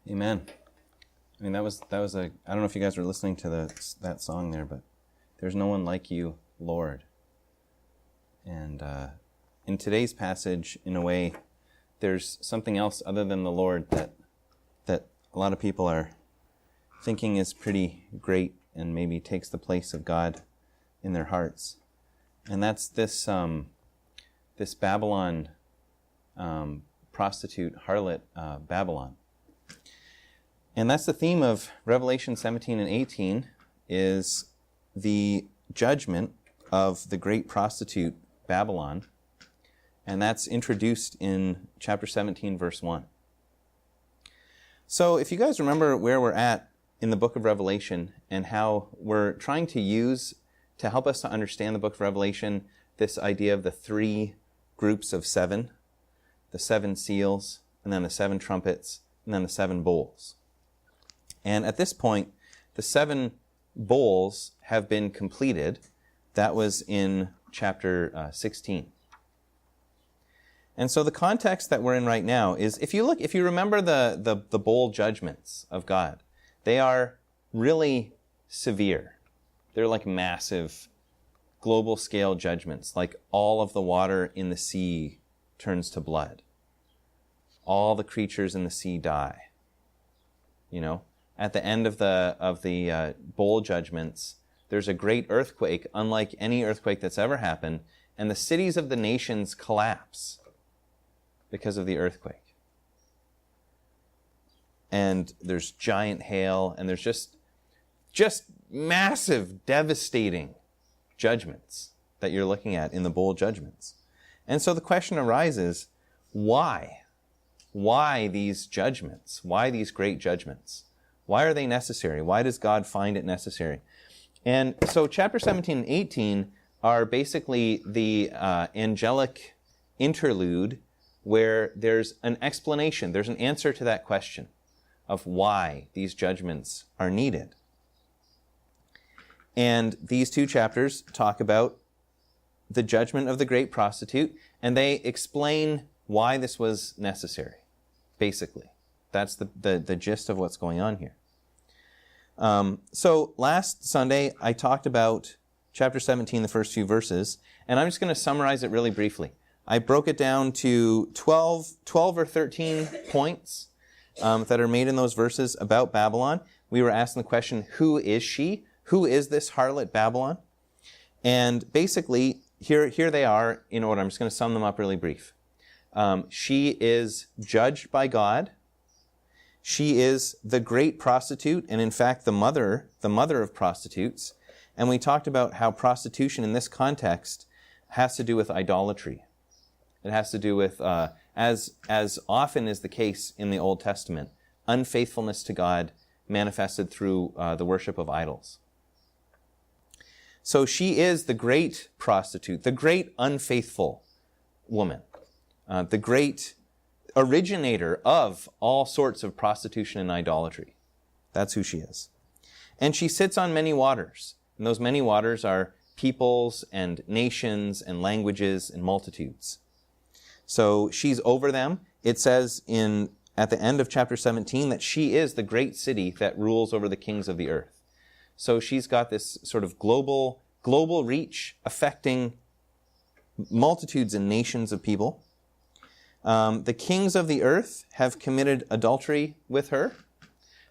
Amen. I mean, that was a, I don't know if you guys were listening to that song there, but there's no one like you, Lord. And in today's passage, in a way, there's something else other than the Lord that a lot of people are thinking is pretty great and maybe takes the place of God in their hearts. And that's this Babylon, prostitute, harlot, Babylon. And that's the theme of Revelation 17 and 18, is the judgment of the great prostitute, Babylon. And that's introduced in chapter 17, verse 1. So if you guys remember where we're at in the book of Revelation and how we're trying to use, to help us to understand the book of Revelation, this idea of the three groups of seven, the seven seals, and then the seven trumpets, and then the seven bowls. And at this point, the seven bowls have been completed. That was in chapter 16. And so the context that we're in right now is, if you remember the bowl judgments of God, they are really severe. They're like massive global scale judgments, like all of the water in the sea turns to blood. All the creatures in the sea die. You know, at the end of the bowl judgments, there's a great earthquake, unlike any earthquake that's ever happened, and the cities of the nations collapse because of the earthquake. And there's giant hail, and there's just massive, devastating judgments that you're looking at in the bowl judgments. And so the question arises, why? Why these judgments? Why these great judgments? Why are they necessary? Why does God find it necessary? And so chapter 17 and 18 are basically the angelic interlude where there's an explanation, there's an answer to that question of why these judgments are needed. And these two chapters talk about the judgment of the great prostitute, and they explain why this was necessary, basically. That's the gist of what's going on here. So last Sunday, I talked about chapter 17, the first few verses, and I'm just going to summarize it really briefly. I broke it down to 12 or 13 points that are made in those verses about Babylon. We were asking the question, who is she? Who is this harlot Babylon? And basically, here they are in order. I'm just going to sum them up really brief. She is judged by God. She is the great prostitute, and in fact, the mother of prostitutes. And we talked about how prostitution in this context has to do with idolatry. It has to do with, as often is the case in the Old Testament, unfaithfulness to God manifested through the worship of idols. So she is the great prostitute, the great unfaithful woman, the great originator of all sorts of prostitution and idolatry. That's who she is. And she sits on many waters. And those many waters are peoples and nations and languages and multitudes. So she's over them. It says at the end of chapter 17 that she is the great city that rules over the kings of the earth. So she's got this sort of global reach affecting multitudes and nations of people. The kings of the earth have committed adultery with her.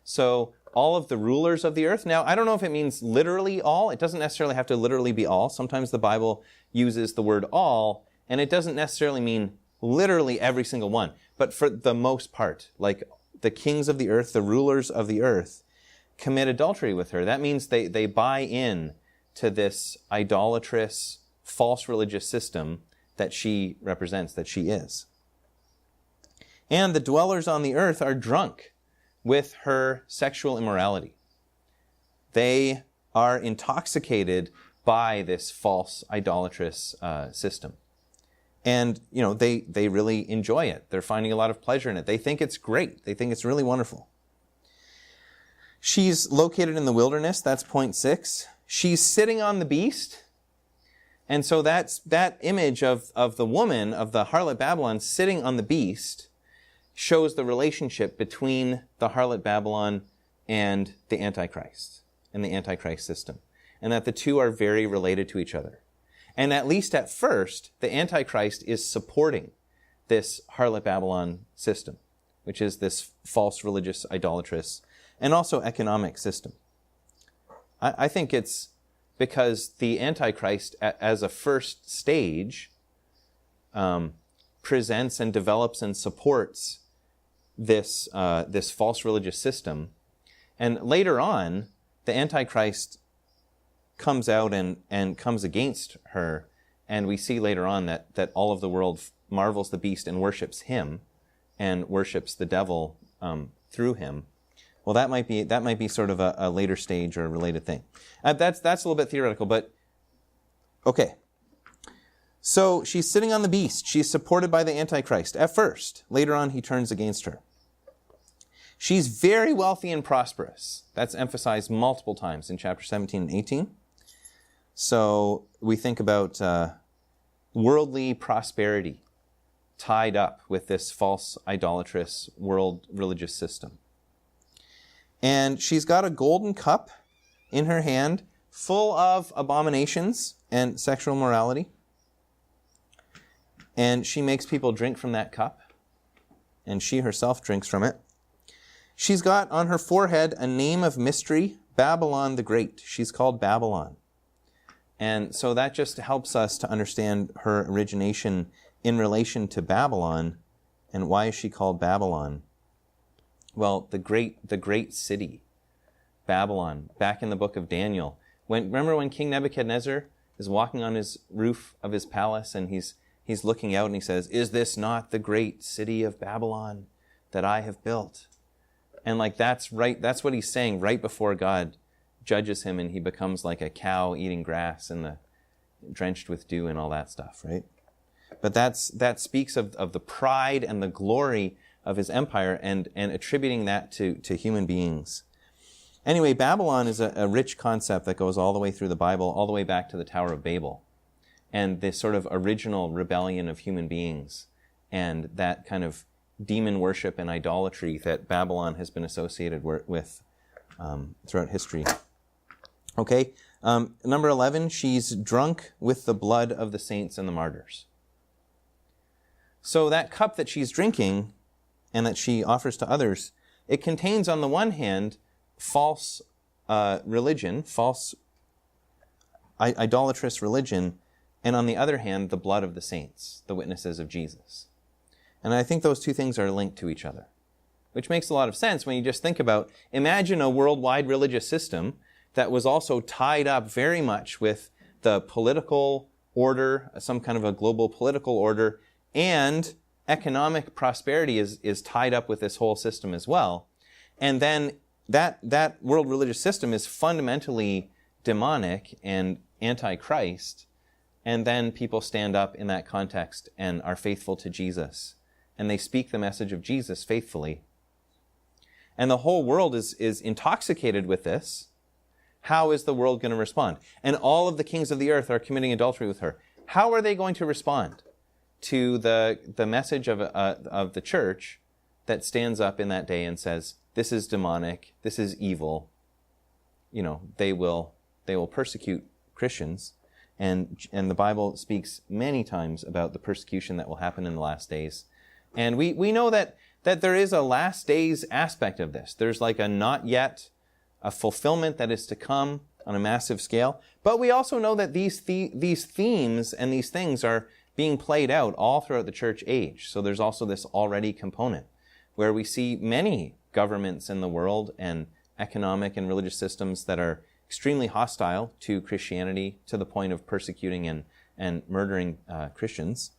So all of the rulers of the earth. Now, I don't know if it means literally all. It doesn't necessarily have to literally be all. Sometimes the Bible uses the word all, and it doesn't necessarily mean literally every single one. But for the most part, like the kings of the earth, the rulers of the earth, commit adultery with her. That means they buy in to this idolatrous, false religious system that she represents, that she is. And the dwellers on the earth are drunk with her sexual immorality. They are intoxicated by this false idolatrous system. And, you know, they really enjoy it. They're finding a lot of pleasure in it. They think it's great. They think it's really wonderful. She's located in the wilderness. That's point 6. She's sitting on the beast. And so that image of the woman, of the harlot Babylon, sitting on the beast, shows the relationship between the harlot Babylon and the Antichrist and the Antichrist system, and that the two are very related to each other. And at least at first, the Antichrist is supporting this harlot Babylon system, which is this false religious, idolatrous, and also economic system. I think it's because the Antichrist, as a first stage, presents and develops and supports this false religious system. And later on, the Antichrist comes out and comes against her, and we see later on that all of the world marvels the beast and worships him, and worships the devil through him. Well, that might be sort of a later stage or a related thing. That's a little bit theoretical, but okay. So she's sitting on the beast. She's supported by the Antichrist at first. Later on, he turns against her. She's very wealthy and prosperous. That's emphasized multiple times in chapter 17 and 18. So we think about worldly prosperity tied up with this false idolatrous world religious system. And she's got a golden cup in her hand full of abominations and sexual morality. And she makes people drink from that cup. And she herself drinks from it. She's got on her forehead a name of mystery, Babylon the Great. She's called Babylon. And so that just helps us to understand her origination in relation to Babylon. And why is she called Babylon? Well, the great city, Babylon, back in the book of Daniel. Remember when King Nebuchadnezzar is walking on his roof of his palace and he's looking out and he says, "Is this not the great city of Babylon that I have built?" And that's what he's saying right before God judges him and he becomes like a cow eating grass and drenched with dew and all that stuff, right? But that speaks of the pride and the glory of his empire and attributing that to human beings. Anyway, Babylon is a rich concept that goes all the way through the Bible, all the way back to the Tower of Babel, and this sort of original rebellion of human beings and that kind of demon worship and idolatry that Babylon has been associated with throughout history. Okay, number 11, she's drunk with the blood of the saints and the martyrs. So that cup that she's drinking and that she offers to others, it contains on the one hand false religion, false idolatrous religion, and on the other hand the blood of the saints, the witnesses of Jesus. And I think those two things are linked to each other, which makes a lot of sense when you just think about, imagine a worldwide religious system that was also tied up very much with the political order, some kind of a global political order, and economic prosperity is tied up with this whole system as well. And then that world religious system is fundamentally demonic and anti-Christ, and then people stand up in that context and are faithful to Jesus, and they speak the message of Jesus faithfully. And the whole world is intoxicated with this. How is the world going to respond? And all of the kings of the earth are committing adultery with her. How are they going to respond to the message of the church that stands up in that day and says, this is demonic, this is evil? They will persecute Christians, and the Bible speaks many times about the persecution that will happen in the last days. And we know that there is a last days aspect of this. There's like a not yet, a fulfillment that is to come on a massive scale. But we also know that these themes and these things are being played out all throughout the church age. So there's also this already component where we see many governments in the world and economic and religious systems that are extremely hostile to Christianity to the point of persecuting and murdering Christians.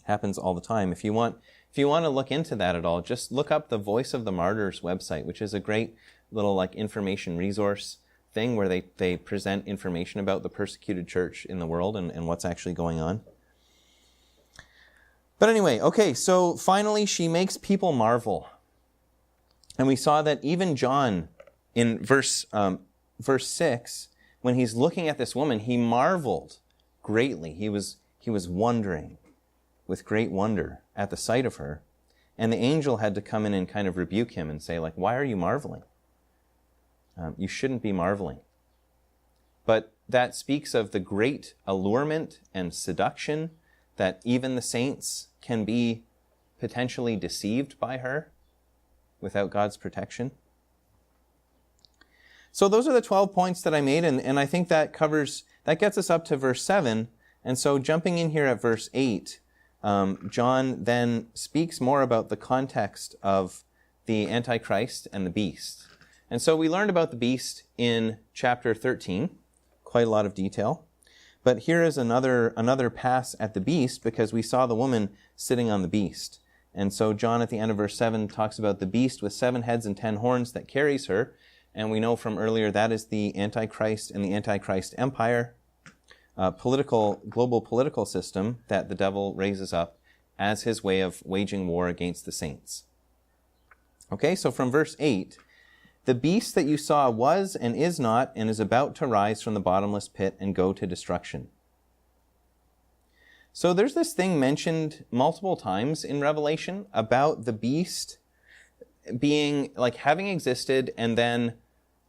Happens all the time. If you want to look into that at all, just look up the Voice of the Martyrs website, which is a great little information resource thing where they present information about the persecuted church in the world and what's actually going on. But anyway, okay, so finally she makes people marvel. And we saw that even John in verse 6, when he's looking at this woman, he marveled greatly. He was wondering with great wonder at the sight of her. And the angel had to come in and kind of rebuke him and say, like, why are you marveling? You shouldn't be marveling. But that speaks of the great allurement and seduction that even the saints can be potentially deceived by her without God's protection. So those are the 12 points that I made, and I think that gets us up to verse 7. And so jumping in here at verse 8, John then speaks more about the context of the Antichrist and the beast. And so we learned about the beast in chapter 13, quite a lot of detail. But here is another pass at the beast, because we saw the woman sitting on the beast. And so John at the end of verse 7 talks about the beast with 7 heads and 10 horns that carries her. And we know from earlier that is the Antichrist and the Antichrist empire, global political system that the devil raises up as his way of waging war against the saints. Okay, so from verse 8, the beast that you saw was and is not and is about to rise from the bottomless pit and go to destruction. So there's this thing mentioned multiple times in Revelation about the beast being like having existed and then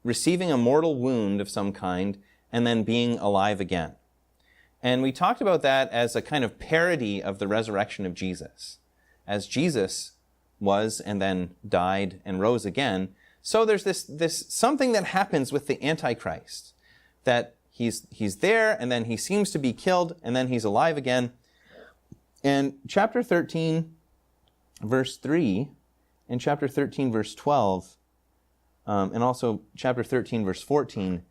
receiving a mortal wound of some kind and then being alive again. And we talked about that as a kind of parody of the resurrection of Jesus. As Jesus was and then died and rose again, so there's this something that happens with the Antichrist, that he's there and then he seems to be killed and then he's alive again. And chapter 13, verse 3, and chapter 13, verse 12, and also chapter 13, verse 14,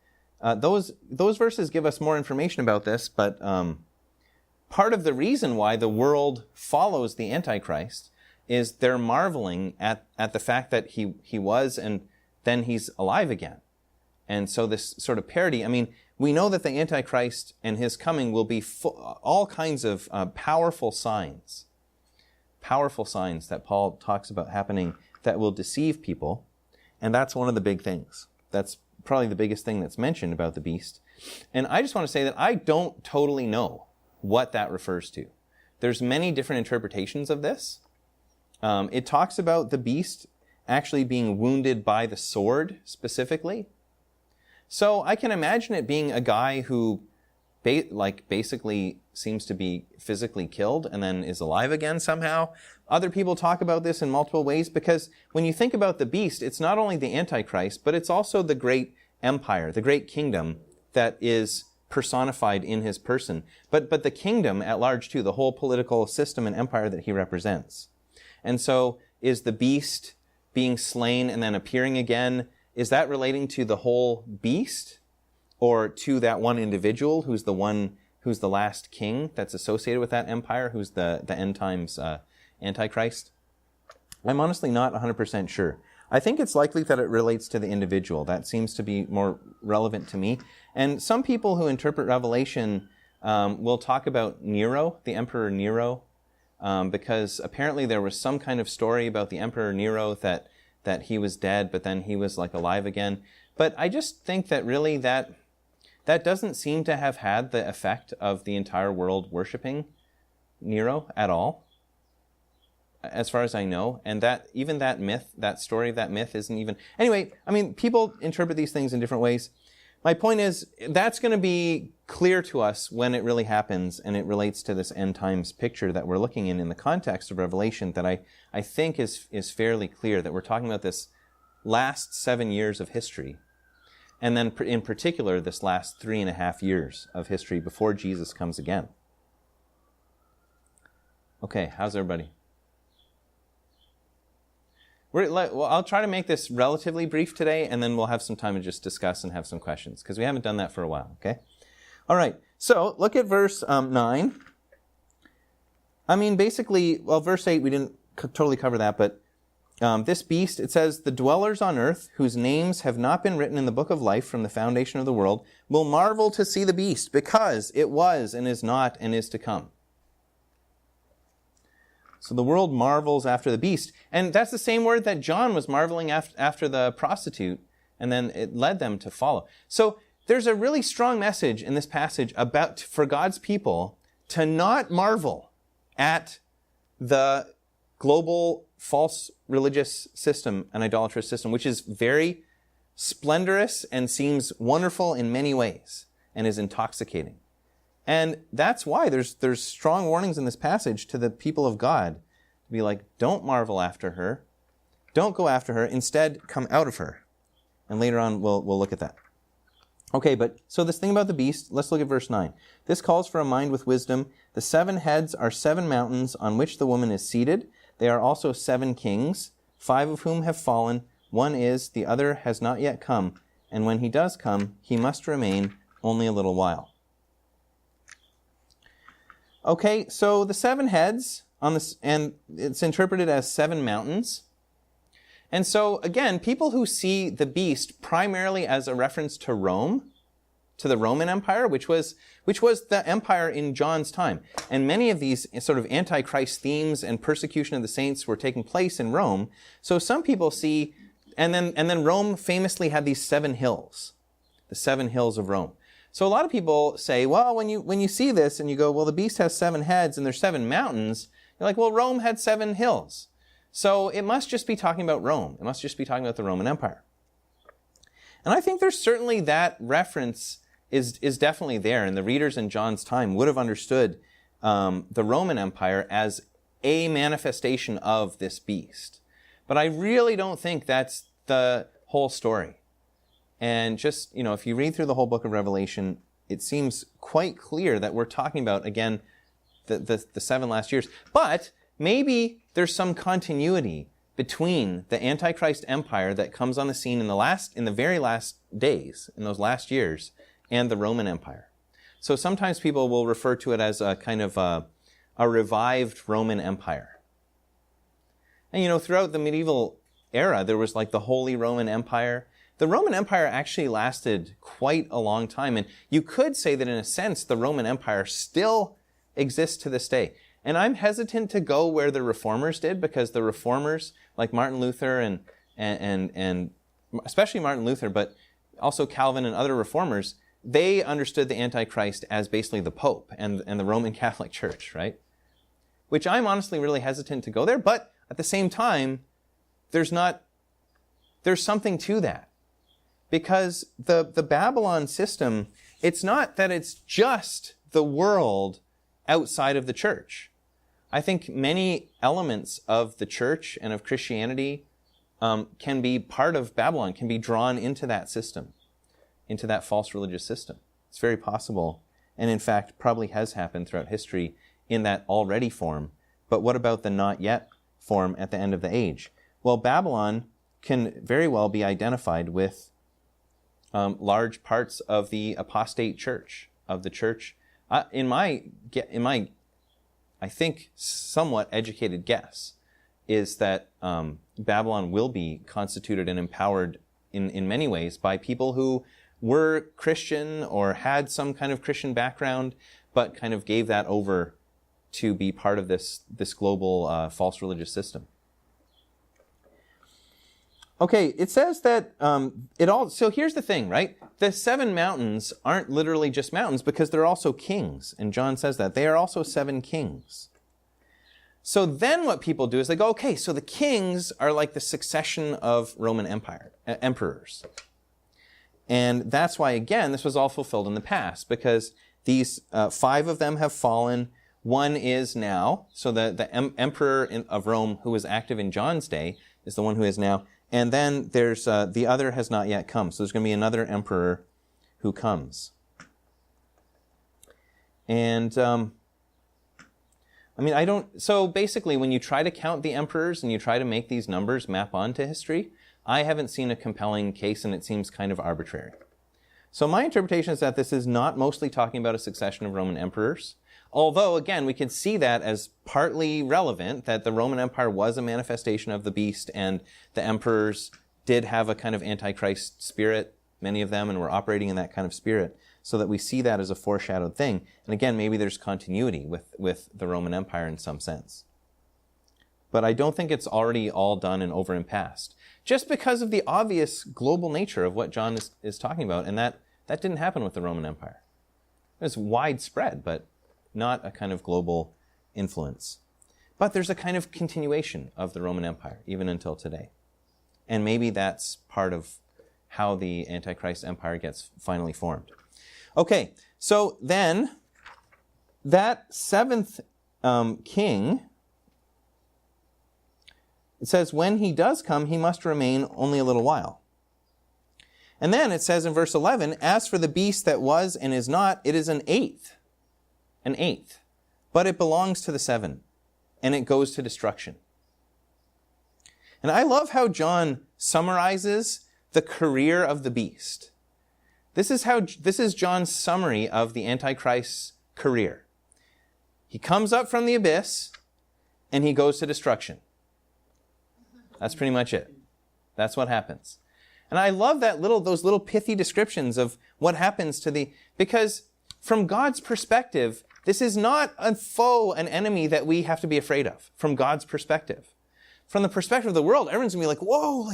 those verses give us more information about this, but part of the reason why the world follows the Antichrist is they're marveling at the fact that he was and then he's alive again. And so this sort of parody, I mean, we know that the Antichrist and his coming will be all kinds of powerful signs that Paul talks about happening that will deceive people. And that's one of the big things. That's probably the biggest thing that's mentioned about the beast. And I just want to say that I don't totally know what that refers to. There's many different interpretations of this. It talks about the beast actually being wounded by the sword specifically. So I can imagine it being a guy who basically seems to be physically killed and then is alive again somehow. Other people talk about this in multiple ways, because when you think about the beast, it's not only the Antichrist, but it's also the great empire, the great kingdom that is personified in his person. But the kingdom at large too, the whole political system and empire that he represents. And so is the beast being slain and then appearing again, is that relating to the whole beast or to that one individual who's the last king that's associated with that empire, who's the end times Antichrist? I'm honestly not 100% sure. I think it's likely that it relates to the individual. That seems to be more relevant to me. And some people who interpret Revelation will talk about Nero, the Emperor Nero, because apparently there was some kind of story about the Emperor Nero that he was dead, but then he was like alive again. But I just think that really that doesn't seem to have had the effect of the entire world worshiping Nero at all, as far as I know. And that even that myth, that story of that myth isn't even... Anyway, I mean, people interpret these things in different ways. My point is, that's going to be clear to us when it really happens, and it relates to this end times picture that we're looking in the context of Revelation that I think is fairly clear, that we're talking about this last 7 years of history, and then in particular this last 3.5 years of history before Jesus comes again. Okay, how's everybody? Well, I'll try to make this relatively brief today, and then we'll have some time to just discuss and have some questions, because we haven't done that for a while, okay? All right, so look at verse 9. I mean, basically, well, verse 8, we didn't totally cover that, but this beast, it says, the dwellers on earth, whose names have not been written in the book of life from the foundation of the world, will marvel to see the beast, because it was and is not and is to come. So the world marvels after the beast. And that's the same word that John was marveling after the prostitute, and then it led them to follow. So there's a really strong message in this passage for God's people to not marvel at the global false religious system, an idolatrous system, which is very splendorous and seems wonderful in many ways and is intoxicating. And that's why there's strong warnings in this passage to the people of God to be like, don't marvel after her. Don't go after her. Instead, come out of her. And later on, we'll look at that. Okay, but so this thing about the beast, let's look at verse 9. This calls for a mind with wisdom. The 7 heads are 7 mountains on which the woman is seated. They are also 7 kings, 5 of whom have fallen. One is, the other has not yet come. And when he does come, he must remain only a little while. Okay, so the 7 heads on this, and it's interpreted as 7 mountains. And so, again, people who see the beast primarily as a reference to Rome, to the Roman Empire, which was the empire in John's time. And many of these sort of antichrist themes and persecution of the saints were taking place in Rome. So some people see, and then Rome famously had these 7 hills, the 7 hills of Rome. So a lot of people say, well, when you see this and you go, well, the beast has 7 heads and there's 7 mountains, you're like, well, Rome had 7 hills. So it must just be talking about Rome. It must just be talking about the Roman Empire. And I think there's certainly that reference is definitely there. And the readers in John's time would have understood the Roman Empire as a manifestation of this beast. But I really don't think that's the whole story. And just, if you read through the whole book of Revelation, it seems quite clear that we're talking about, again, the 7 last years. But maybe there's some continuity between the Antichrist empire that comes on the scene in the very last days, in those last years, and the Roman Empire. So sometimes people will refer to it as a kind of a revived Roman Empire. And throughout the medieval era, there was like the Holy Roman Empire. The Roman Empire actually lasted quite a long time, and you could say that in a sense the Roman Empire still exists to this day. And I'm hesitant to go where the Reformers did, because the Reformers, like Martin Luther and especially Martin Luther, but also Calvin and other Reformers, they understood the Antichrist as basically the Pope and the Roman Catholic Church, right? Which I'm honestly really hesitant to go there, but at the same time, there's something to that. Because the Babylon system, it's not that it's just the world outside of the church. I think many elements of the church and of Christianity can be part of Babylon, can be drawn into that system, into that false religious system. It's very possible, and in fact probably has happened throughout history in that already form. But what about the not yet form at the end of the age? Well, Babylon can very well be identified with large parts of the apostate church, of the church. In my, I think, somewhat educated guess, is that Babylon will be constituted and empowered in many ways by people who were Christian or had some kind of Christian background, but kind of gave that over to be part of this global false religious system. Okay, it says that so here's the thing, right? The 7 mountains aren't literally just mountains, because they're also kings. And John says that. They are also 7 kings. So then what people do is they go, okay, so the kings are like the succession of Roman emperors. And that's why, again, this was all fulfilled in the past, because these 5 of them have fallen. One is now. So the emperor of Rome, who was active in John's day, is the one who is now. And then there's the other has not yet come. So there's going to be another emperor who comes. And so basically when you try to count the emperors and you try to make these numbers map onto history, I haven't seen a compelling case, and it seems kind of arbitrary. So my interpretation is that this is not mostly talking about a succession of Roman emperors. Although, again, we can see that as partly relevant, that the Roman Empire was a manifestation of the beast, and the emperors did have a kind of antichrist spirit, many of them, and were operating in that kind of spirit, so that we see that as a foreshadowed thing. And again, maybe there's continuity with the Roman Empire in some sense. But I don't think it's already all done and over and past, just because of the obvious global nature of what John is talking about, and that didn't happen with the Roman Empire. It was widespread, but not a kind of global influence. But there's a kind of continuation of the Roman Empire, even until today. And maybe that's part of how the Antichrist empire gets finally formed. Okay, so then that seventh king, it says, when he does come, he must remain only a little while. And then it says in verse 11, as for the beast that was and is not, it is an eighth, but it belongs to the seven, and it goes to destruction. And I love how John summarizes the career of the beast. This is John's summary of the Antichrist's career. He comes up from the abyss, and he goes to destruction. That's pretty much it. That's what happens. And I love those little pithy descriptions of what happens because from God's perspective, this is not a foe, an enemy that we have to be afraid of, from God's perspective. From the perspective of the world, everyone's going to be like, whoa,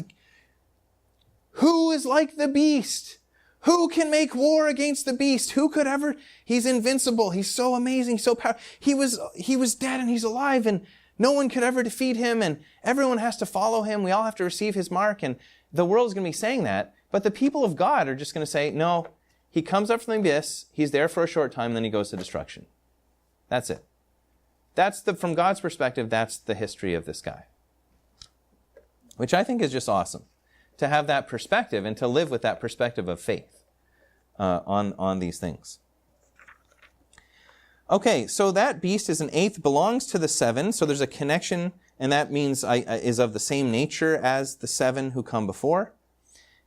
who is like the beast? Who can make war against the beast? Who could ever? He's invincible. He's so amazing, so powerful. He was dead and he's alive, and no one could ever defeat him, and everyone has to follow him. We all have to receive his mark, and the world is going to be saying that. But the people of God are just going to say, no, he comes up from the abyss, he's there for a short time, then he goes to destruction. That's it. From God's perspective, that's the history of this guy. Which I think is just awesome, to have that perspective and to live with that perspective of faith on these things. Okay, so that beast is an eighth, belongs to the seven, so there's a connection, and that means is of the same nature as the seven who come before.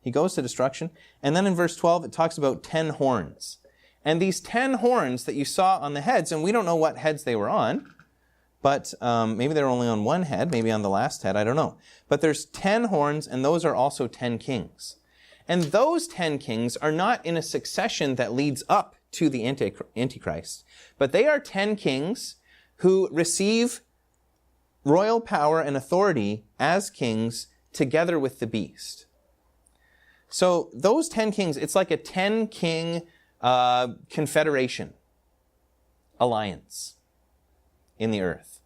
He goes to destruction. And then in verse 12, it talks about 10 horns. And these 10 horns that you saw on the heads, and we don't know what heads they were on, but maybe they were only on one head, maybe on the last head, I don't know. But there's 10 horns, and those are also 10 kings. And those 10 kings are not in a succession that leads up to the Antichrist, but they are 10 kings who receive royal power and authority as kings together with the beast. So those 10 kings, it's like a 10-king confederation, alliance in the earth.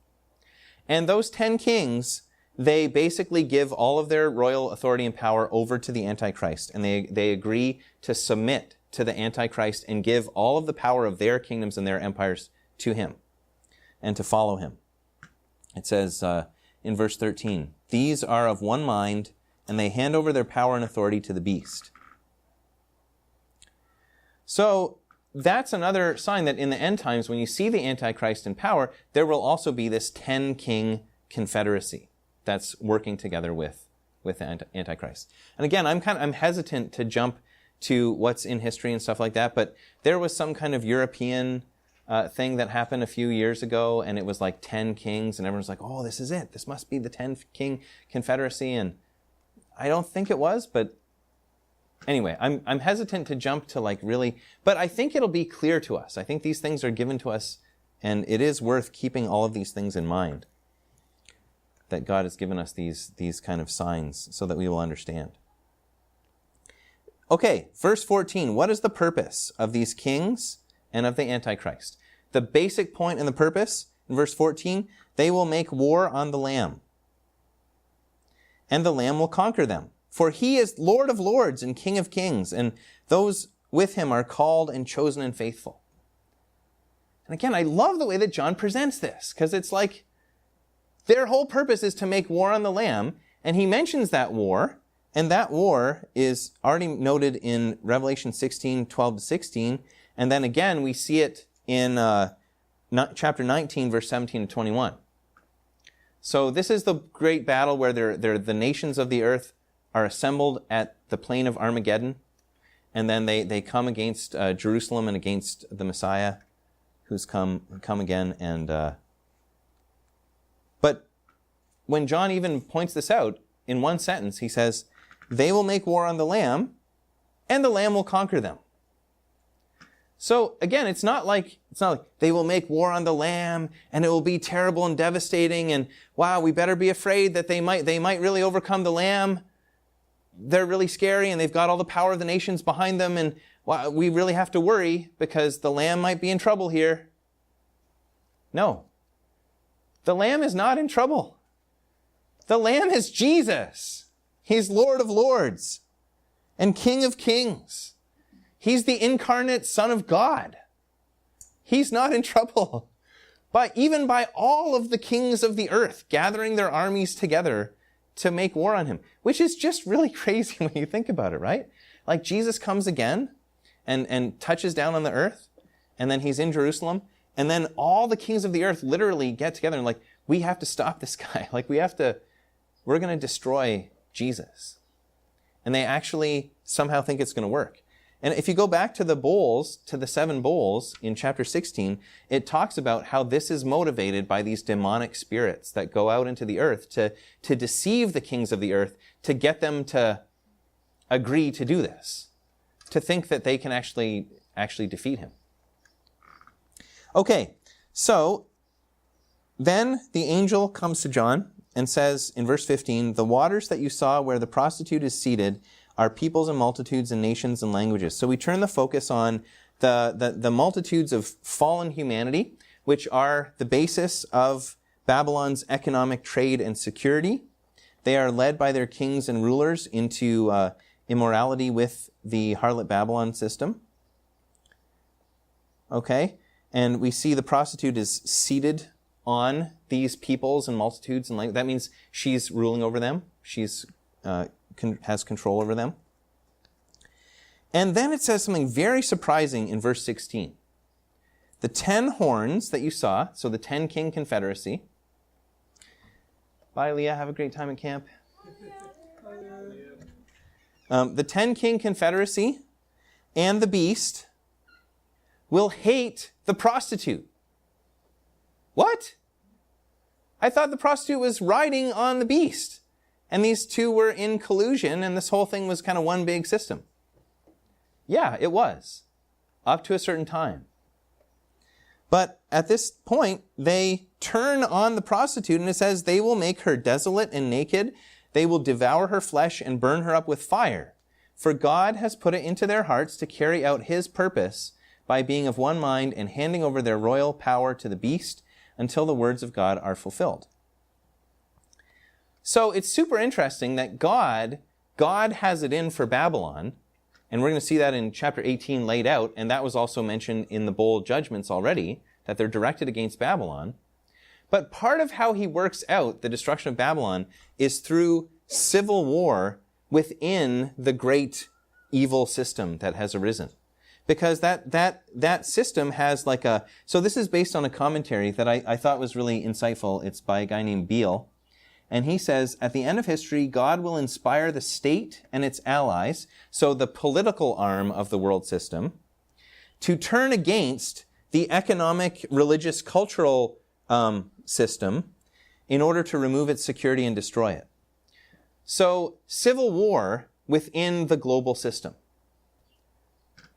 And those 10 kings, they basically give all of their royal authority and power over to the Antichrist, and they agree to submit to the Antichrist and give all of the power of their kingdoms and their empires to him and to follow him. It says in verse 13, these are of one mind, and they hand over their power and authority to the beast. So that's another sign that in the end times, when you see the Antichrist in power, there will also be this 10-king confederacy that's working together with the Antichrist. And again, I'm hesitant to jump to what's in history and stuff like that, but there was some kind of European thing that happened a few years ago, and it was like 10 kings, and everyone's like, oh, this is it. This must be the 10-king confederacy, and I don't think it was, but anyway, I'm hesitant to jump to really, but I think it'll be clear to us. I think these things are given to us, and it is worth keeping all of these things in mind, that God has given us these kind of signs so that we will understand. Okay, verse 14, what is the purpose of these kings and of the Antichrist? The basic point and the purpose, in verse 14, they will make war on the Lamb, and the Lamb will conquer them. For he is Lord of lords and King of kings, and those with him are called and chosen and faithful. And again, I love the way that John presents this, because it's like their whole purpose is to make war on the Lamb, and he mentions that war, and that war is already noted in Revelation 16, 12 to 16, and then again we see it in chapter 19, verse 17 to 21. So this is the great battle where the nations of the earth are assembled at the plain of Armageddon, and then they come against Jerusalem and against the Messiah, who's come again. And but when John even points this out in one sentence, he says, "They will make war on the Lamb, and the Lamb will conquer them." So again, it's not like they will make war on the Lamb and it will be terrible and devastating, and wow, we better be afraid that they might really overcome the Lamb. They're really scary and they've got all the power of the nations behind them, and wow, we really have to worry because the Lamb might be in trouble here. No. The Lamb is not in trouble. The Lamb is Jesus. He's Lord of Lords and King of Kings. He's the incarnate Son of God. He's not in trouble. But even by all of the kings of the earth gathering their armies together to make war on him, which is just really crazy when you think about it, right? Like Jesus comes again and touches down on the earth, and then he's in Jerusalem, and then all the kings of the earth literally get together and like, we have to stop this guy. Like we're going to destroy Jesus. And they actually somehow think it's going to work. And if you go back to the bowls, to the 7 bowls in chapter 16, it talks about how this is motivated by these demonic spirits that go out into the earth to deceive the kings of the earth, to get them to agree to do this, to think that they can actually defeat him. Okay, so then the angel comes to John and says in verse 15, the waters that you saw where the prostitute is seated are peoples and multitudes and nations and languages. So we turn the focus on the multitudes of fallen humanity, which are the basis of Babylon's economic trade and security. They are led by their kings and rulers into immorality with the harlot Babylon system. Okay? And we see the prostitute is seated on these peoples and multitudes and languages. That means she's ruling over them. She's has control over them. And then it says something very surprising in verse 16. The 10 horns that you saw, so the 10 king confederacy. Bye, Leah. Have a great time at camp. The 10 king confederacy and the beast will hate the prostitute. What? I thought the prostitute was riding on the beast. And these two were in collusion, and this whole thing was kind of one big system. Yeah, it was. Up to a certain time. But at this point, they turn on the prostitute, and it says they will make her desolate and naked. They will devour her flesh and burn her up with fire. For God has put it into their hearts to carry out his purpose by being of one mind and handing over their royal power to the beast until the words of God are fulfilled. So it's super interesting that God has it in for Babylon, and we're going to see that in chapter 18 laid out, and that was also mentioned in the bowl judgments already, that they're directed against Babylon. But part of how he works out the destruction of Babylon is through civil war within the great evil system that has arisen. Because that system has like so this is based on a commentary that I thought was really insightful. It's by a guy named Beale. And he says, at the end of history, God will inspire the state and its allies, so the political arm of the world system, to turn against the economic, religious, cultural system in order to remove its security and destroy it. So, civil war within the global system.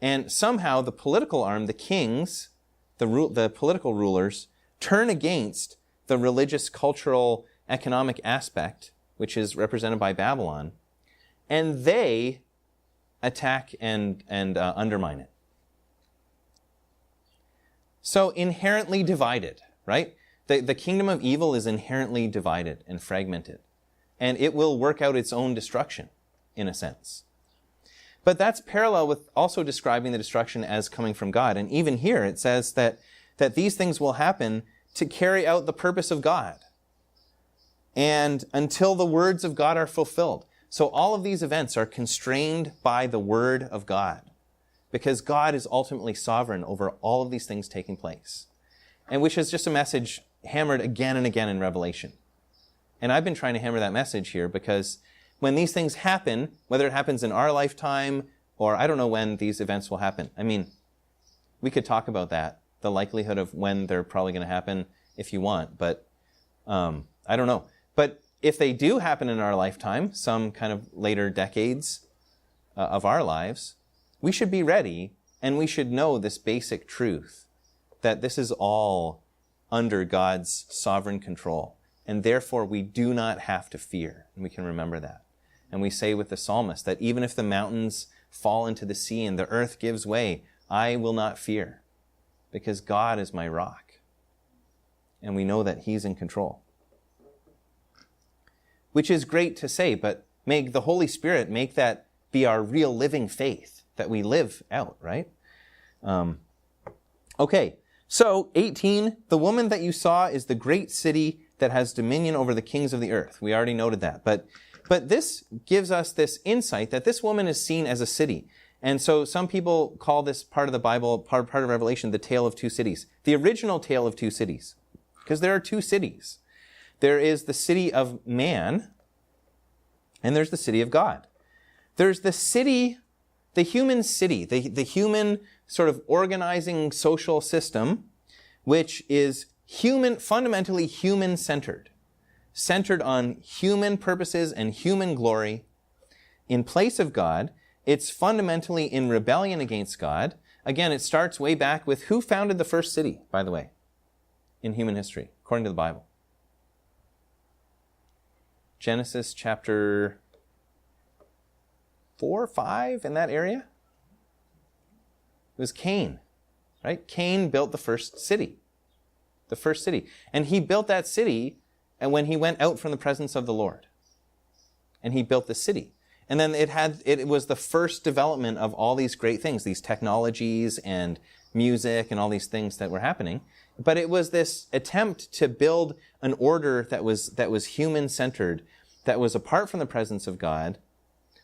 And somehow the political arm, the kings, the political rulers, turn against the religious, cultural, economic aspect, which is represented by Babylon, and they attack and undermine it. So inherently divided, right? The kingdom of evil is inherently divided and fragmented, and it will work out its own destruction, in a sense. But that's parallel with also describing the destruction as coming from God. And even here it says that these things will happen to carry out the purpose of God, and until the words of God are fulfilled. So all of these events are constrained by the word of God, because God is ultimately sovereign over all of these things taking place. And which is just a message hammered again and again in Revelation. And I've been trying to hammer that message here, because when these things happen, whether it happens in our lifetime, or I don't know when these events will happen. I mean, we could talk about that, the likelihood of when they're probably going to happen if you want, but I don't know. But if they do happen in our lifetime, some kind of later decades of our lives, we should be ready, and we should know this basic truth, that this is all under God's sovereign control. And therefore, we do not have to fear. And we can remember that. And we say with the psalmist that even if the mountains fall into the sea and the earth gives way, I will not fear, because God is my rock. And we know that he's in control. Which is great to say, but may the Holy Spirit make that be our real living faith that we live out, right? Okay, so 18, the woman that you saw is the great city that has dominion over the kings of the earth. We already noted that. But this gives us this insight that this woman is seen as a city. And so some people call this part of the Bible, part of Revelation, the tale of two cities. The original tale of two cities. Because there are two cities. There is the city of man, and there's the city of God. There's the city, the human city, the human sort of organizing social system, which is fundamentally human-centered. Centered on human purposes and human glory. In place of God, it's fundamentally in rebellion against God. Again, it starts way back with who founded the first city, by the way, in human history, according to the Bible. Genesis chapter 4, 5, in that area. It was Cain, right? Cain built the first city. The first city. And he built that city and when he went out from the presence of the Lord. And he built the city. And then it was the first development of all these great things, these technologies and music and all these things that were happening. But it was this attempt to build an order that was human-centered, that was apart from the presence of God.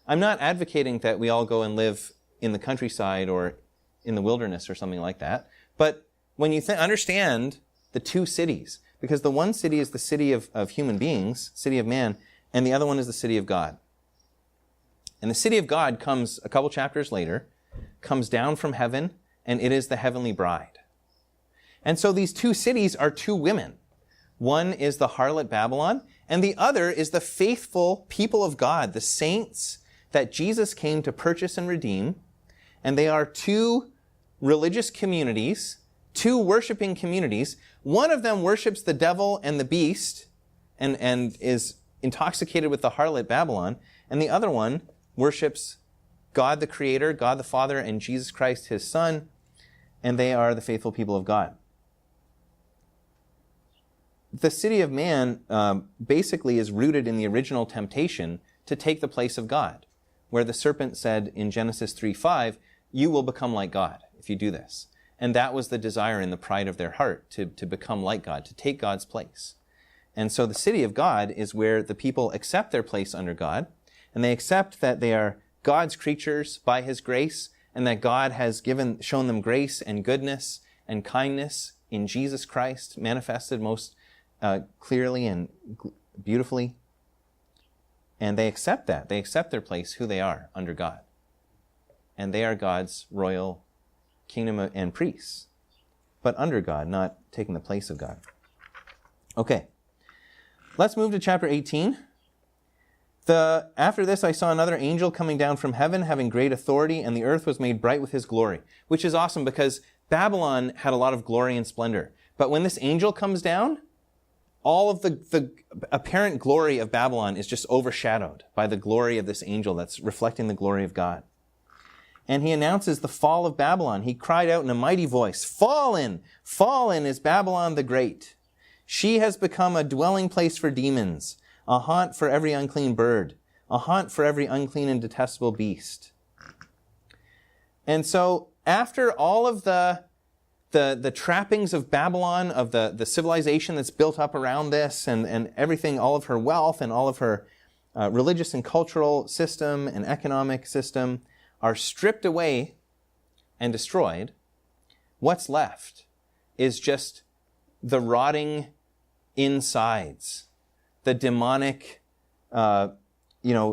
I'm not advocating that we all go and live in the countryside or in the wilderness or something like that. But when you understand the two cities, because the one city is the city of human beings, city of man, and the other one is the city of God. And the city of God comes a couple chapters later, comes down from heaven, and it is the heavenly bride. And so these two cities are two women. One is the harlot Babylon, and the other is the faithful people of God, the saints that Jesus came to purchase and redeem. And they are two religious communities, two worshiping communities. One of them worships the devil and the beast and is intoxicated with the harlot Babylon, and the other one worships God the Creator, God the Father, and Jesus Christ, his Son, and they are the faithful people of God. The city of man basically is rooted in the original temptation to take the place of God, where the serpent said in Genesis 3:5, you will become like God if you do this. And that was the desire and the pride of their heart, to become like God, to take God's place. And so the city of God is where the people accept their place under God, and they accept that they are God's creatures by his grace, and that God has shown them grace and goodness and kindness in Jesus Christ, manifested most clearly and beautifully. And they accept that. They accept their place, who they are under God. And they are God's royal kingdom and priests, but under God, not taking the place of God. Okay, let's move to chapter 18. After this I saw another angel coming down from heaven, having great authority, and the earth was made bright with his glory, which is awesome because Babylon had a lot of glory and splendor. But when this angel comes down, all of the apparent glory of Babylon is just overshadowed by the glory of this angel that's reflecting the glory of God. And he announces the fall of Babylon. He cried out in a mighty voice, "Fallen! Fallen is Babylon the Great. She has become a dwelling place for demons, a haunt for every unclean bird, a haunt for every unclean and detestable beast." And so after all of the trappings of Babylon, of the civilization that's built up around this, and everything, all of her wealth and all of her religious and cultural system and economic system are stripped away and destroyed, what's left is just the rotting insides, the demonic,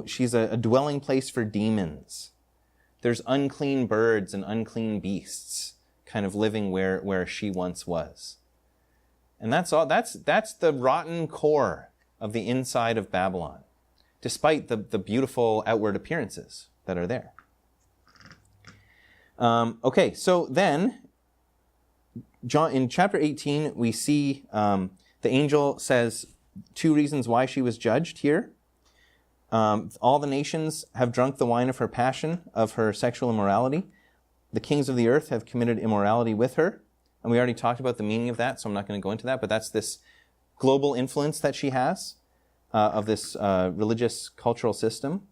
she's a dwelling place for demons. There's unclean birds and unclean beasts kind of living where she once was. And that's all. That's the rotten core of the inside of Babylon, despite the beautiful outward appearances that are there. Okay, so then, in chapter 18, we see the angel says two reasons why she was judged here. All the nations have drunk the wine of her passion, of her sexual immorality. The kings of the earth have committed immorality with her. And we already talked about the meaning of that, so I'm not going to go into that, but that's this global influence that she has of this religious cultural system.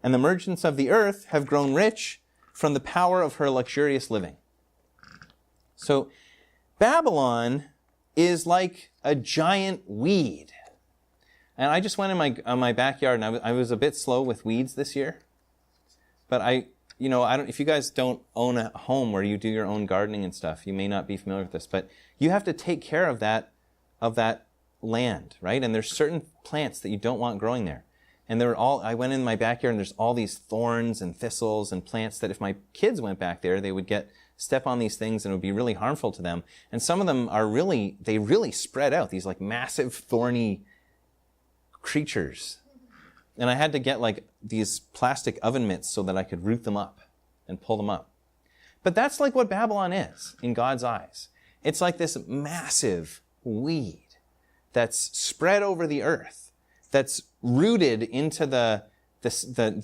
And the merchants of the earth have grown rich from the power of her luxurious living. So Babylon is like a giant weed. And I just went in my backyard, and I was a bit slow with weeds this year. But I don't, if you guys don't own a home where you do your own gardening and stuff, you may not be familiar with this, but you have to take care of that land, right? And there's certain plants that you don't want growing there. And I went in my backyard, and there's all these thorns and thistles and plants that if my kids went back there, they would step on these things and it would be really harmful to them. And some of them they really spread out, these like massive thorny creatures. And I had to get like these plastic oven mitts so that I could root them up and pull them up. But that's like what Babylon is in God's eyes. It's like this massive weed that's spread over the earth, that's rooted into the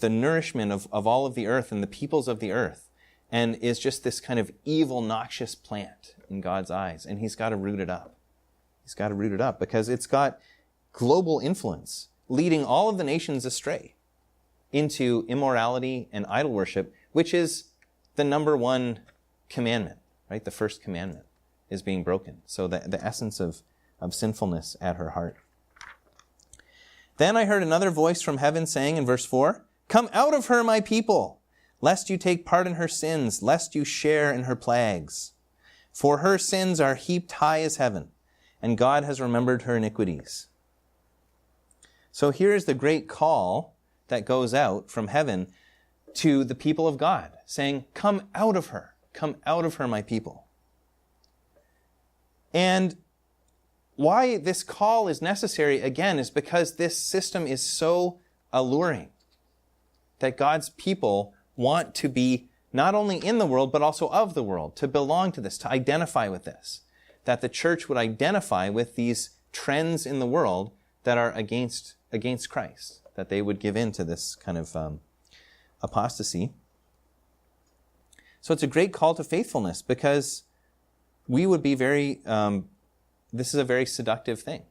nourishment of all of the earth and the peoples of the earth, and is just this kind of evil, noxious plant in God's eyes. And he's got to root it up. He's got to root it up because it's got global influence, leading all of the nations astray into immorality and idol worship, which is the number one commandment, right? The first commandment is being broken. So the essence of sinfulness at her heart. Then I heard another voice from heaven saying in verse 4, "Come out of her, my people, lest you take part in her sins, lest you share in her plagues. For her sins are heaped high as heaven, and God has remembered her iniquities." So here is the great call that goes out from heaven to the people of God, saying, "Come out of her. Come out of her, my people." And why this call is necessary, again, is because this system is so alluring that God's people want to be not only in the world, but also of the world, to belong to this, to identify with this, that the church would identify with these trends in the world that are against Christ, that they would give in to this kind of apostasy. So it's a great call to faithfulness because we would be this is a very seductive thing.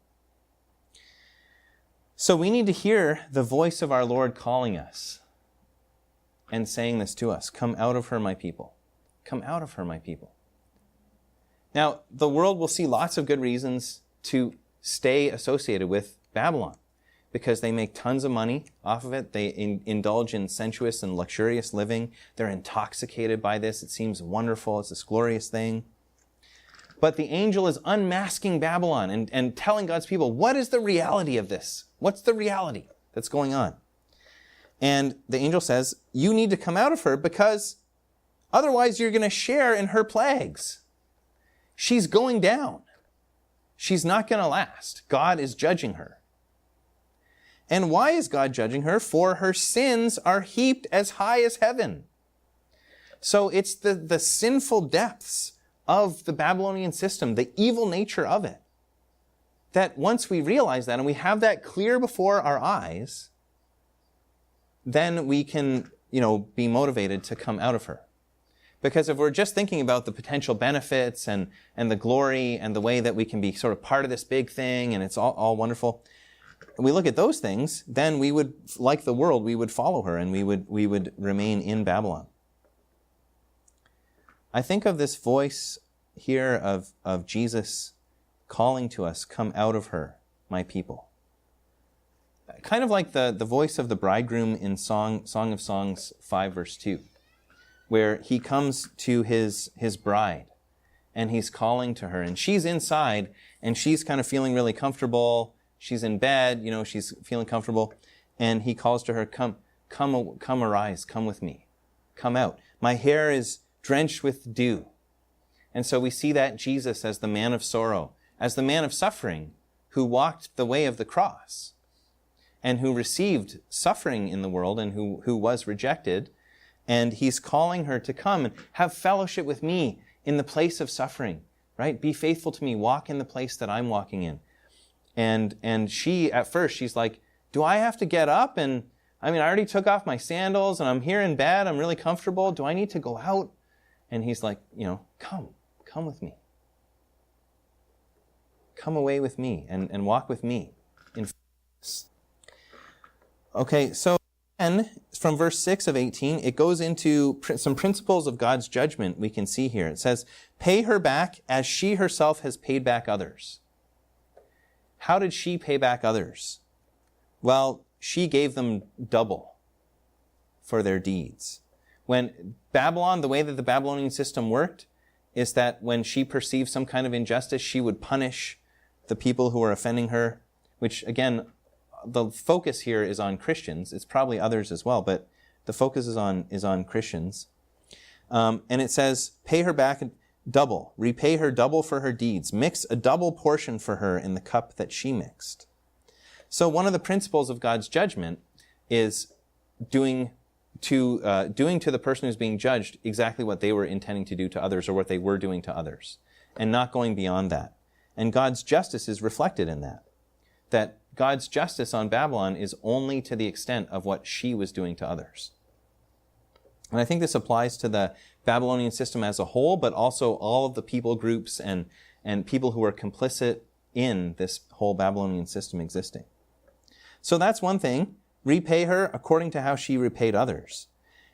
So we need to hear the voice of our Lord calling us and saying this to us, "Come out of her, my people. Come out of her, my people." Now, the world will see lots of good reasons to stay associated with Babylon because they make tons of money off of it. They indulge in sensuous and luxurious living. They're intoxicated by this. It seems wonderful. It's this glorious thing. But the angel is unmasking Babylon and telling God's people, what is the reality of this? What's the reality that's going on? And the angel says, you need to come out of her because otherwise you're going to share in her plagues. She's going down. She's not going to last. God is judging her. And why is God judging her? For her sins are heaped as high as heaven. So it's the sinful depths of the Babylonian system, the evil nature of it, that once we realize that and we have that clear before our eyes, then we can, be motivated to come out of her. Because if we're just thinking about the potential benefits and the glory and the way that we can be sort of part of this big thing and it's all wonderful, we look at those things, then we would, like the world, we would follow her and we would remain in Babylon. I think of this voice here of Jesus calling to us, "Come out of her, my people." Kind of like the voice of the bridegroom in Song of Songs 5 verse 2, where he comes to his bride and he's calling to her and she's inside and she's kind of feeling really comfortable. She's in bed, she's feeling comfortable, and he calls to her, come arise, come with me, come out. My hair is drenched with dew. And so we see that Jesus as the man of sorrow, as the man of suffering, who walked the way of the cross, and who received suffering in the world, and who was rejected. And he's calling her to come and have fellowship with me in the place of suffering, right? Be faithful to me, walk in the place that I'm walking in. And she, at first, she's like, do I have to get up? And I already took off my sandals and I'm here in bed. I'm really comfortable. Do I need to go out? And he's like, come with me. come away with me and walk with me in forgiveness. Okay, so then from verse 6 of 18, it goes into some principles of God's judgment we can see here. It says, pay her back as she herself has paid back others. How did she pay back others? Well, she gave them double for their deeds. When Babylon, the way that the Babylonian system worked, is that when she perceived some kind of injustice, she would punish the people who were offending her, which again, the focus here is on Christians. It's probably others as well, but the focus is on Christians. And it says, pay her back double, repay her double for her deeds, mix a double portion for her in the cup that she mixed. So one of the principles of God's judgment is doing to the person who's being judged exactly what they were intending to do to others, or what they were doing to others, and not going beyond that. And God's justice is reflected in that. That God's justice on Babylon is only to the extent of what she was doing to others. And I think this applies to the Babylonian system as a whole, but also all of the people groups and people who were complicit in this whole Babylonian system existing. So that's one thing. Repay her according to how she repaid others.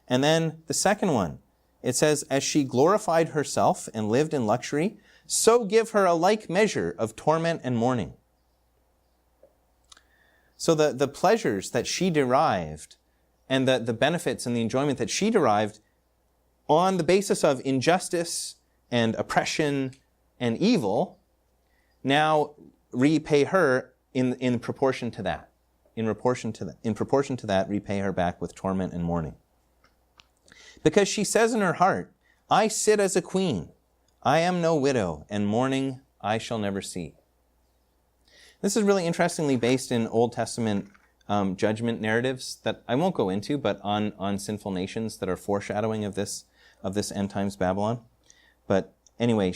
And then the second one, it says, as she glorified herself and lived in luxury, so give her a like measure of torment and mourning. So the pleasures that she derived and the benefits and the enjoyment that she derived on the basis of injustice and oppression and evil, now repay her in proportion to that. In proportion to that, repay her back with torment and mourning. Because she says in her heart, I sit as a queen. I am no widow, and mourning I shall never see. This is really interestingly based in Old Testament judgment narratives that I won't go into, but on sinful nations that are foreshadowing of this end times Babylon. But anyway,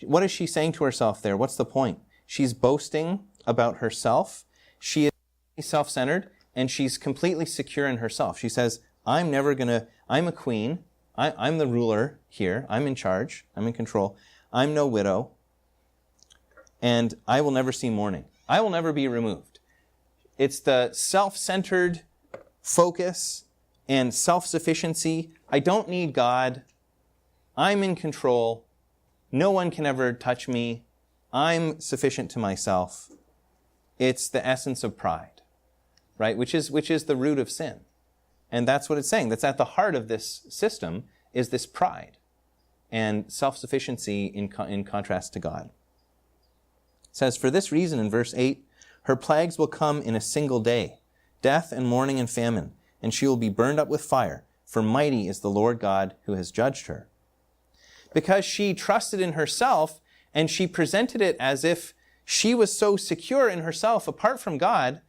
what is she saying to herself there? What's the point? She's boasting about herself. She is self-centered, and she's completely secure in herself. She says, I'm a queen. I'm the ruler here. I'm in charge. I'm in control. I'm no widow. And I will never see mourning. I will never be removed. It's the self-centered focus and self-sufficiency. I don't need God. I'm in control. No one can ever touch me. I'm sufficient to myself. It's the essence of pride, right? Which is the root of sin. And that's what it's saying. That's at the heart of this system, is this pride and self-sufficiency in contrast to God. It says, for this reason in verse 8, her plagues will come in a single day, death and mourning and famine, and she will be burned up with fire, for mighty is the Lord God who has judged her. Because she trusted in herself, and she presented it as if she was so secure in herself apart from God,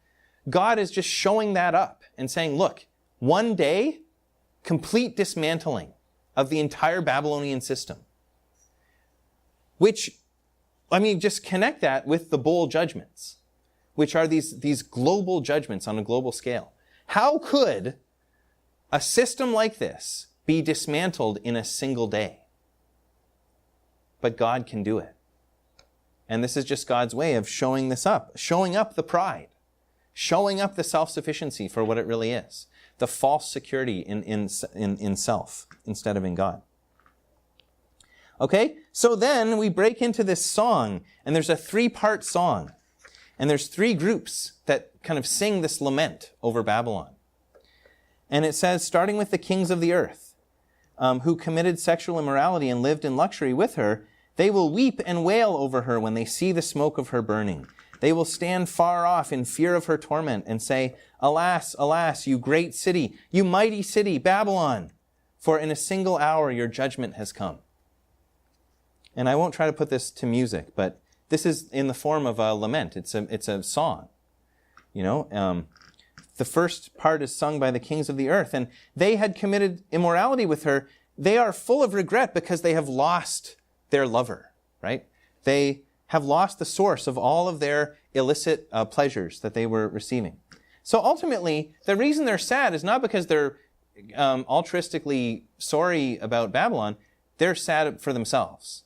God is just showing that up and saying, look, one day, complete dismantling of the entire Babylonian system. Which, just connect that with the bowl judgments, which are these global judgments on a global scale. How could a system like this be dismantled in a single day? But God can do it. And this is just God's way of showing this up, showing up the pride, showing up the self-sufficiency for what it really is, the false security in self instead of in God. Okay, so then we break into this song, and there's a 3-part song, and there's 3 groups that kind of sing this lament over Babylon. And it says, starting with the kings of the earth, who committed sexual immorality and lived in luxury with her, they will weep and wail over her when they see the smoke of her burning. They will stand far off in fear of her torment and say, alas, alas, you great city, you mighty city, Babylon, for in a single hour your judgment has come. And I won't try to put this to music, but this is in the form of a lament. It's a song. The first part is sung by the kings of the earth, and they had committed immorality with her. They are full of regret because they have lost their lover, right? They have lost the source of all of their illicit pleasures that they were receiving. So ultimately, the reason they're sad is not because they're altruistically sorry about Babylon. They're sad for themselves.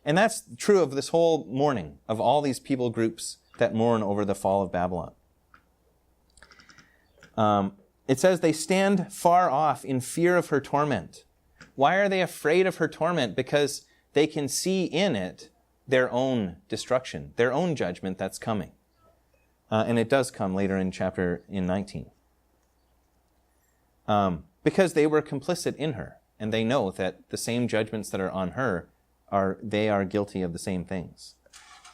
And that's true of this whole mourning, of all these people groups that mourn over the fall of Babylon. It says they stand far off in fear of her torment. Why are they afraid of her torment? Because they can see in it their own destruction, their own judgment that's coming. And it does come later in chapter 19. Because they were complicit in her, and they know that the same judgments that are on her, they are guilty of the same things.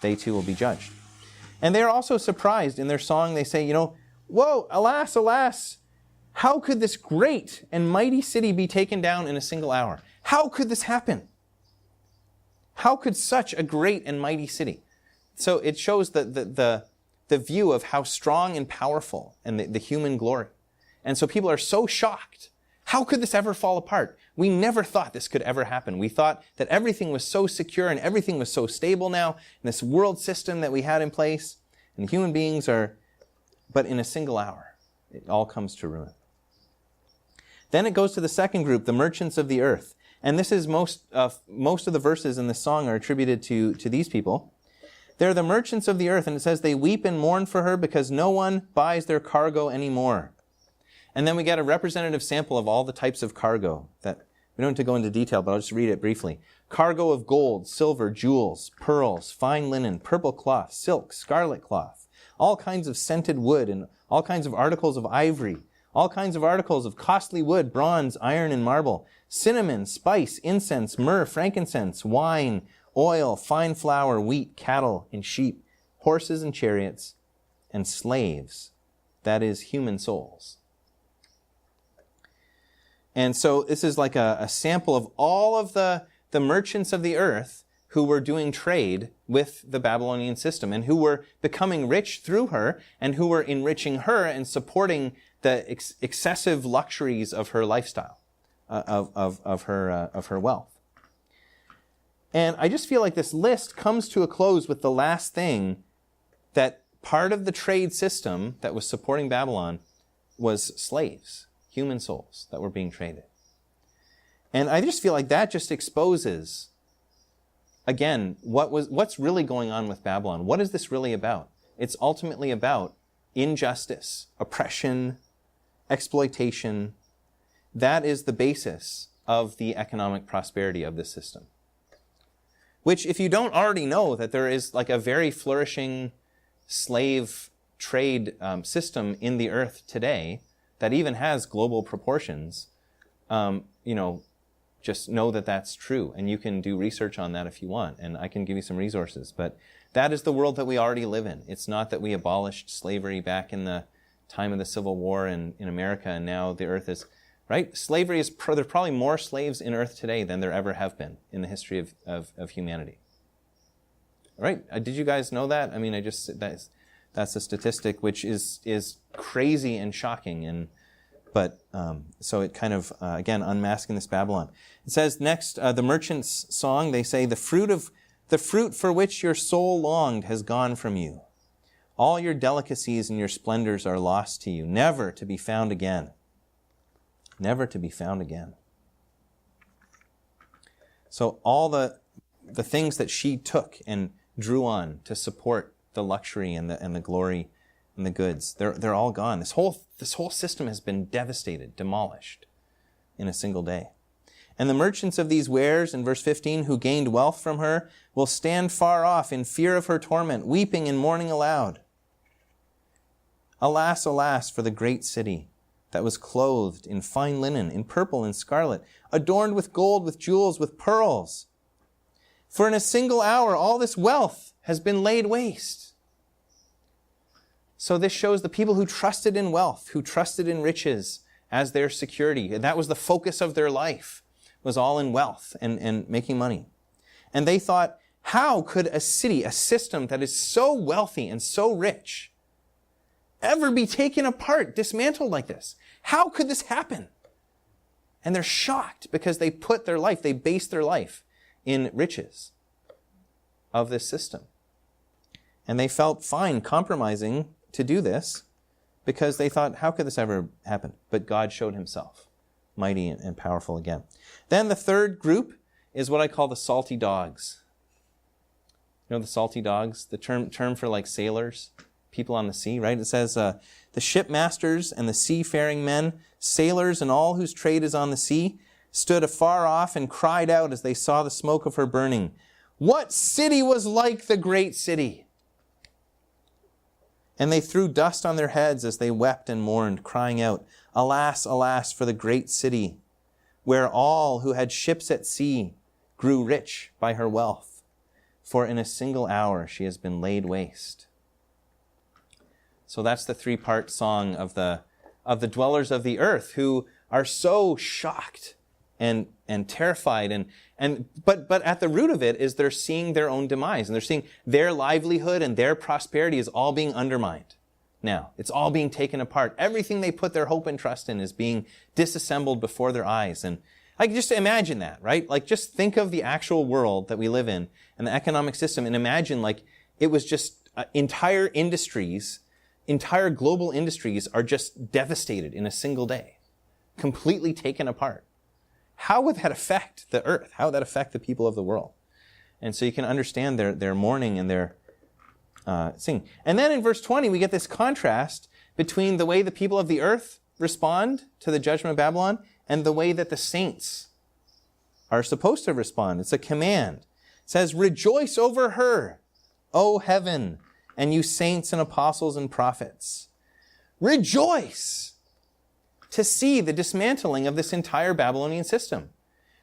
They too will be judged. And they're also surprised in their song. They say, "Whoa, alas, alas, how could this great and mighty city be taken down in a single hour? How could this happen? How could such a great and mighty city?" So it shows the view of how strong and powerful and the human glory. And so people are so shocked. How could this ever fall apart? We never thought this could ever happen. We thought that everything was so secure and everything was so stable now in this world system that we had in place. And human beings but in a single hour, it all comes to ruin. Then it goes to the second group, the merchants of the earth. And this is most of the verses in this song are attributed to these people. They're the merchants of the earth, and it says they weep and mourn for her because no one buys their cargo anymore. And then we get a representative sample of all the types of cargo that we don't have to go into detail, but I'll just read it briefly. Cargo of gold, silver, jewels, pearls, fine linen, purple cloth, silk, scarlet cloth, all kinds of scented wood and all kinds of articles of ivory, all kinds of articles of costly wood, bronze, iron, and marble, cinnamon, spice, incense, myrrh, frankincense, wine, oil, fine flour, wheat, cattle, and sheep, horses and chariots, and slaves, that is, human souls. And so this is like a sample of all of the merchants of the earth who were doing trade with the Babylonian system and who were becoming rich through her and who were enriching her and supporting the excessive luxuries of her lifestyle, of her wealth. And I just feel like this list comes to a close with the last thing, that part of the trade system that was supporting Babylon was slaves, human souls that were being traded. And I just feel like that just exposes, again, what's really going on with Babylon. What is this really about? It's ultimately about injustice, oppression, exploitation. That is the basis of the economic prosperity of this system. Which, if you don't already know that there is like a very flourishing slave trade system in the earth today that even has global proportions, just know that that's true. And you can do research on that if you want, and I can give you some resources. But that is the world that we already live in. It's not that we abolished slavery back in the time of the Civil War in America, and now the earth is, right? Slavery is, there's probably more slaves in earth today than there ever have been in the history of humanity. Right? Did you guys know that? I mean, that's a statistic which is crazy and shocking, but so it kind of again unmasking this Babylon. It says next, the merchant's song. They say, the fruit for which your soul longed has gone from you. All your delicacies and your splendors are lost to you, never to be found again. Never to be found again. So all the things that she took and drew on to support the luxury and the glory and the goods, they're all gone. This whole system has been devastated, demolished in a single day. And the merchants of these wares, in verse 15, who gained wealth from her, will stand far off in fear of her torment, weeping and mourning aloud. Alas, alas, for the great city that was clothed in fine linen, in purple and scarlet, adorned with gold, with jewels, with pearls. For in a single hour all this wealth has been laid waste. So this shows the people who trusted in wealth, who trusted in riches as their security, and that was the focus of their life, was all in wealth and making money. And they thought, how could a city, a system that is so wealthy and so rich, ever be taken apart, dismantled like this? How could this happen? And they're shocked because they based their life in riches of this system. And they felt fine compromising to do this because they thought, how could this ever happen? But God showed himself mighty and powerful again. Then the third group is what I call the salty dogs. You know, the salty dogs, the term for like sailors, people on the sea, right? It says, the shipmasters and the seafaring men, sailors and all whose trade is on the sea, stood afar off and cried out as they saw the smoke of her burning. What city was like the great city? And they threw dust on their heads as they wept and mourned, crying out, Alas, alas, for the great city, where all who had ships at sea grew rich by her wealth. For in a single hour she has been laid waste. So that's the three-part song of the dwellers of the earth who are so shocked and terrified, but at the root of it is they're seeing their own demise, and they're seeing their livelihood and their prosperity is all being undermined. Now, it's all being taken apart. Everything they put their hope and trust in is being disassembled before their eyes. And I can just imagine that, right? Like, just think of the actual world that we live in and the economic system, and imagine like it was just entire industries, entire global industries are just devastated in a single day, completely taken apart. How would that affect the earth? How would that affect the people of the world? And so you can understand their mourning and their singing. And then in verse 20, we get this contrast between the way the people of the earth respond to the judgment of Babylon and the way that the saints are supposed to respond. It's a command. It says, Rejoice over her, O heaven, and you saints and apostles and prophets. Rejoice to see the dismantling of this entire Babylonian system.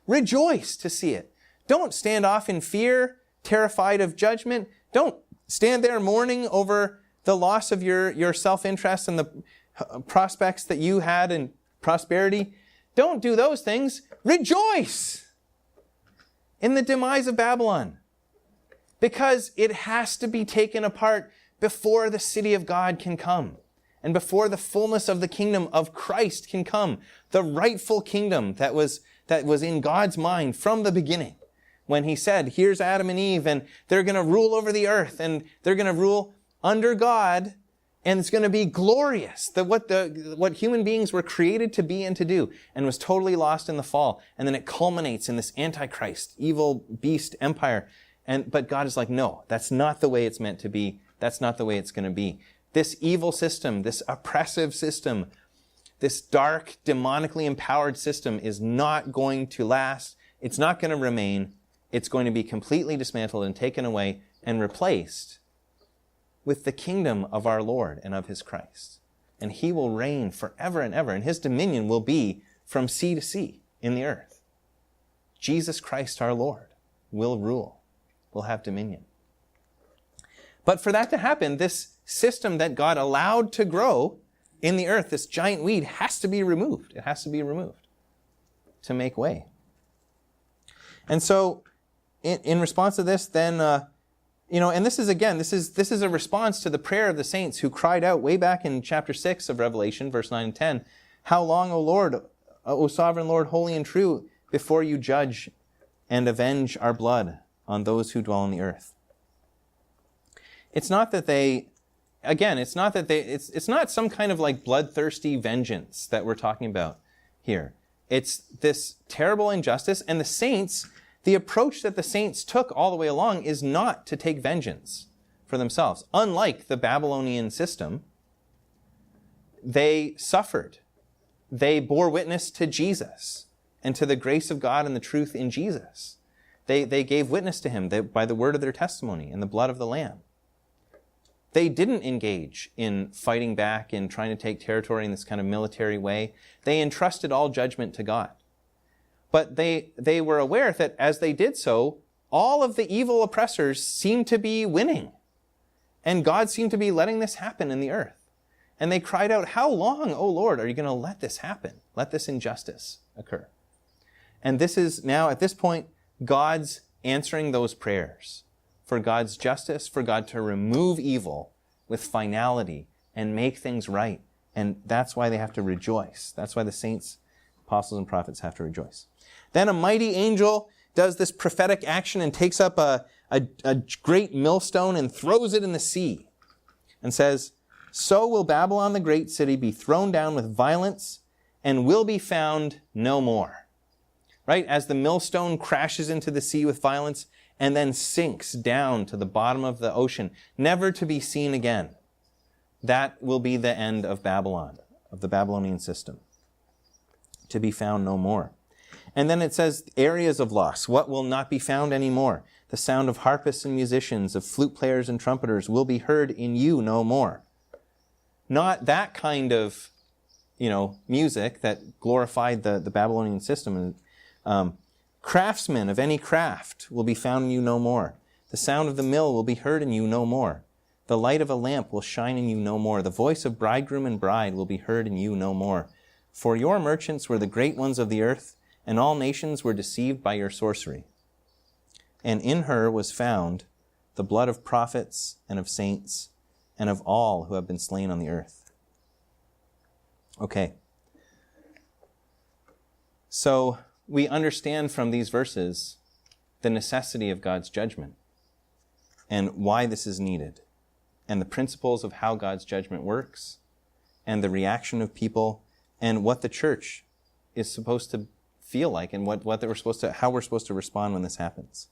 Rejoice to see it. Don't stand off in fear, terrified of judgment. Don't stand there mourning over the loss of your self-interest and the prospects that you had in prosperity. Don't do those things. Rejoice in the demise of Babylon, because it has to be taken apart before the city of God can come. And before the fullness of the kingdom of Christ can come, the rightful kingdom that was in God's mind from the beginning, when he said, here's Adam and Eve, and they're going to rule over the earth, and they're going to rule under God, and it's going to be glorious. What human beings were created to be and to do, and was totally lost in the fall. And then it culminates in this Antichrist, evil beast empire. But God is like, no, that's not the way it's meant to be. That's not the way it's going to be. This evil system, this oppressive system, this dark, demonically empowered system is not going to last. It's not going to remain. It's going to be completely dismantled and taken away and replaced with the kingdom of our Lord and of his Christ. And he will reign forever and ever, and his dominion will be from sea to sea in the earth. Jesus Christ our Lord will rule, will have dominion. But for that to happen, this system that God allowed to grow in the earth, this giant weed, has to be removed. It has to be removed to make way. And so, in response to this, then, and this is a response to the prayer of the saints who cried out way back in chapter 6 of Revelation, verse 9 and 10, How long, O Lord, O sovereign Lord, holy and true, before you judge and avenge our blood on those who dwell on the earth? It's not some kind of like bloodthirsty vengeance that we're talking about here. It's this terrible injustice, and the saints, the approach that the saints took all the way along is not to take vengeance for themselves. Unlike the Babylonian system, they suffered. They bore witness to Jesus and to the grace of God and the truth in Jesus. They gave witness to him by the word of their testimony and the blood of the Lamb. They didn't engage in fighting back and trying to take territory in this kind of military way. They entrusted all judgment to God. But they were aware that as they did so, all of the evil oppressors seemed to be winning. And God seemed to be letting this happen in the earth. And they cried out, How long, O Lord, are you going to let this happen? Let this injustice occur. And this is now, at this point, God's answering those prayers for God's justice, for God to remove evil with finality and make things right. And that's why they have to rejoice. That's why the saints, apostles, and prophets have to rejoice. Then a mighty angel does this prophetic action and takes up a great millstone and throws it in the sea and says, So will Babylon the great city be thrown down with violence and will be found no more. Right? As the millstone crashes into the sea with violence and then sinks down to the bottom of the ocean, never to be seen again. That will be the end of Babylon, of the Babylonian system, to be found no more. And then it says areas of loss. What will not be found anymore? The sound of harpists and musicians, of flute players and trumpeters will be heard in you no more. Not that kind of, music that glorified the Babylonian system. Craftsmen of any craft will be found in you no more. The sound of the mill will be heard in you no more. The light of a lamp will shine in you no more. The voice of bridegroom and bride will be heard in you no more. For your merchants were the great ones of the earth, and all nations were deceived by your sorcery. And in her was found the blood of prophets and of saints and of all who have been slain on the earth. Okay. So we understand from these verses the necessity of God's judgment and why this is needed, and the principles of how God's judgment works, and the reaction of people, and what the church is supposed to feel like, and how we're supposed to respond when this happens.